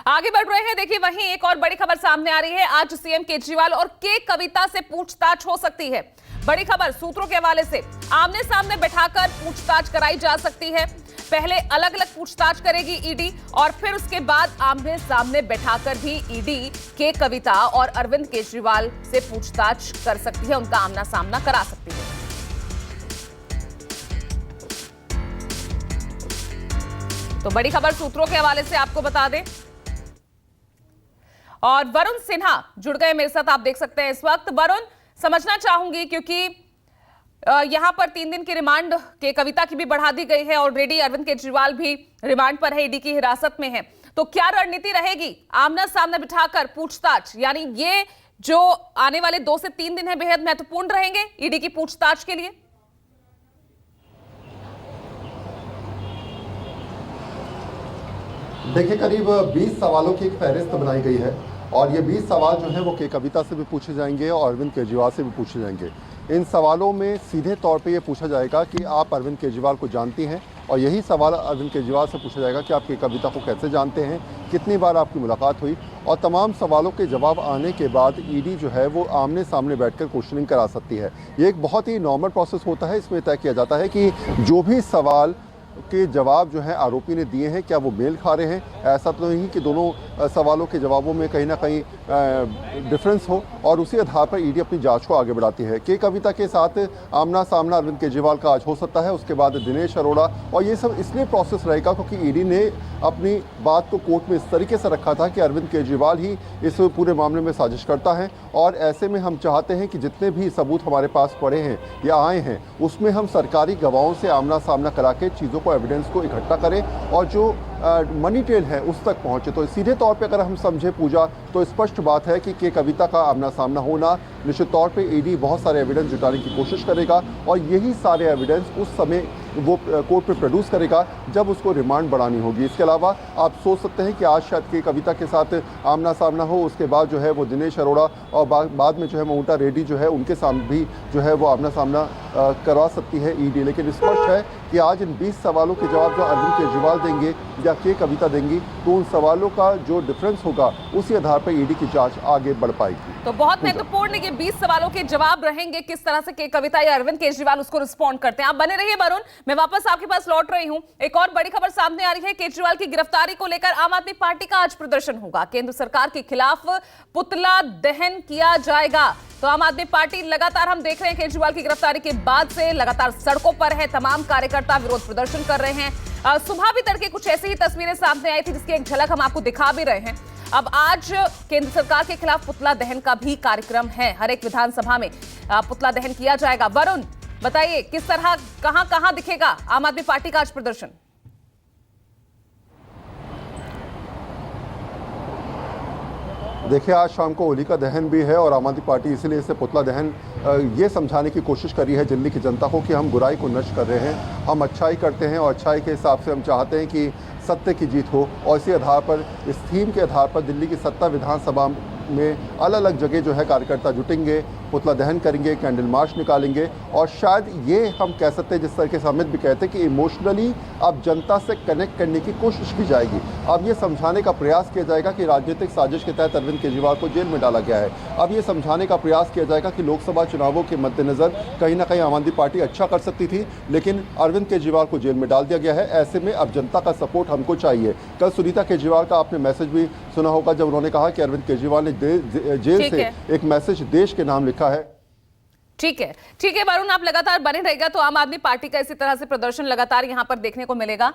आगे बढ़ रहे हैं। देखिए, वहीं एक और बड़ी खबर सामने आ रही है। आज सीएम केजरीवाल और के कविता से पूछताछ हो सकती है। बड़ी खबर सूत्रों के हवाले से आमने सामने बैठाकर पूछताछ कराई जा सकती है। पहले अलग अलग पूछताछ करेगी ईडी और फिर उसके बाद आमने सामने बैठाकर भी ईडी के कविता और अरविंद केजरीवाल से पूछताछ कर सकती है, उनका आमना सामना करा सकती है। तो बड़ी खबर सूत्रों के हवाले से आपको बता दें। और वरुण सिन्हा जुड़ गए मेरे साथ, आप देख सकते हैं इस वक्त। वरुण, समझना चाहूंगी क्योंकि यहां पर 3 दिन की रिमांड के कविता की भी बढ़ा दी गई है। ऑलरेडी अरविंद केजरीवाल भी रिमांड पर है, ईडी की हिरासत में है। तो क्या रणनीति रहेगी आमना सामने बिठाकर पूछताछ, यानी ये जो आने वाले 2 से 3 दिन है बेहद महत्वपूर्ण रहेंगे ईडी की पूछताछ के लिए? देखिए, करीब 20 सवालों की एक फहरिस्त बनाई गई है और ये 20 सवाल जो हैं वो के कविता से भी पूछे जाएंगे और अरविंद केजरीवाल से भी पूछे जाएंगे। इन सवालों में सीधे तौर पे ये पूछा जाएगा कि आप अरविंद केजरीवाल को जानती हैं, और यही सवाल अरविंद केजरीवाल से पूछा जाएगा कि आप के कविता को कैसे जानते हैं, कितनी बार आपकी मुलाकात हुई। और तमाम सवालों के जवाब आने के बाद ईडी जो है वो आमने सामने बैठकर क्वेश्चनिंग करा सकती है। ये एक बहुत ही नॉर्मल प्रोसेस होता है। इसमें तय किया जाता है कि जो भी सवाल के जवाब जो है आरोपी ने दिए हैं, क्या वो मेल खा रहे हैं। ऐसा तो नहीं कि दोनों सवालों के जवाबों में कहीं ना कहीं डिफरेंस हो, और उसी आधार पर ईडी अपनी जांच को आगे बढ़ाती है। के कविता के साथ आमना सामना अरविंद केजरीवाल का आज हो सकता है, उसके बाद दिनेश अरोड़ा। और ये सब इसलिए प्रोसेस रहेगा क्योंकि ईडी ने अपनी बात को कोर्ट में इस तरीके से रखा था कि अरविंद केजरीवाल ही इस पूरे मामले में साजिश करता है, और ऐसे में हम चाहते हैं कि जितने भी सबूत हमारे पास पड़े हैं या आए हैं उसमें हम सरकारी गवाहों से आमना सामना करा के चीज़ों को, एविडेंस को इकट्ठा करें और जो मनी टेल है उस तक पहुंचे। तो सीधे तौर पे अगर हम समझे पूजा, तो स्पष्ट बात है कि के कविता का आमना सामना होना, निश्चित तौर पे ईडी बहुत सारे एविडेंस जुटाने की कोशिश करेगा और यही सारे एविडेंस उस समय वो कोर्ट पे प्रोड्यूस करेगा जब उसको रिमांड बढ़ानी होगी। इसके अलावा आप सोच सकते हैं कि आज शायद के कविता के साथ आमना सामना हो, उसके बाद जो है वो दिनेश अरोड़ा और बाद में जो है ममता रेड्डी जो है उनके सामने भी जो है वो आमना सामना करवा सकती है ईडी। लेकिन स्पष्ट है कि आज इन 20 सवालों के जवाब जो अरविंद केजरीवाल देंगे या के कविता देंगी, तो उन सवालों का जो डिफरेंस होगा उसी आधार पर ईडी की जांच आगे बढ़ पाएगी। तो बहुत महत्वपूर्ण ये 20 सवालों के जवाब रहेंगे, किस तरह से के कविता या अरविंद केजरीवाल उसको रिस्पॉन्ड करते हैं। आप बने रहिए वरुण, मैं वापस आपके पास लौट रही हूं। एक और बड़ी खबर सामने आ रही है। केजरीवाल की गिरफ्तारी को लेकर आम आदमी पार्टी का आज प्रदर्शन होगा। केंद्र सरकार के खिलाफ पुतला दहन किया जाएगा। तो आम आदमी पार्टी लगातार, हम देख रहे हैं केजरीवाल की गिरफ्तारी के बाद से लगातार सड़कों पर है। तमाम कार्यकर्ता विरोध प्रदर्शन कर रहे हैं। सुबह भी तड़के कुछ ऐसी ही तस्वीरें सामने आई थी जिसकी एक झलक हम आपको दिखा भी रहे हैं। अब आज केंद्र सरकार के खिलाफ पुतला दहन का भी कार्यक्रम है। हर एक विधानसभा में पुतला दहन किया जाएगा। वरुण, बताइए किस तरह, कहां कहां दिखेगा आम आदमी पार्टी का आज प्रदर्शन? देखिए, आज शाम को होलिका दहन भी है और आम आदमी पार्टी इसीलिए इसे पुतला दहन ये समझाने की कोशिश कर रही है दिल्ली की जनता को कि हम बुराई को नष्ट कर रहे हैं, हम अच्छाई करते हैं और अच्छाई के हिसाब से हम चाहते हैं कि सत्य की जीत हो। और इसी आधार पर, इस थीम के आधार पर दिल्ली की 70 विधानसभा में अलग अलग जगह जो है कार्यकर्ता जुटेंगे, पुतला दहन करेंगे, कैंडल मार्च निकालेंगे। और शायद ये हम कह सकते हैं, जिस तरीके से अमित भी कहते हैं, कि इमोशनली अब जनता से कनेक्ट करने की कोशिश की जाएगी। अब ये समझाने का प्रयास किया जाएगा कि राजनीतिक साजिश के तहत अरविंद केजरीवाल को जेल में डाला गया है। अब ये समझाने का प्रयास किया जाएगा कि लोकसभा चुनावों के मद्देनजर कहीं ना कहीं आम आदमी पार्टी अच्छा कर सकती थी, लेकिन अरविंद केजरीवाल को जेल में डाल दिया गया है। ऐसे में अब जनता का सपोर्ट हमको चाहिए। कल सुनीता केजरीवाल का आपने मैसेज भी सुना होगा, जब उन्होंने कहा कि अरविंद केजरीवाल ने जेल से एक मैसेज देश के नाम लिखा है। ठीक है वरुण, आप लगातार बने रहेगा तो आम आदमी पार्टी का इसी तरह से प्रदर्शन लगातार यहां पर देखने को मिलेगा।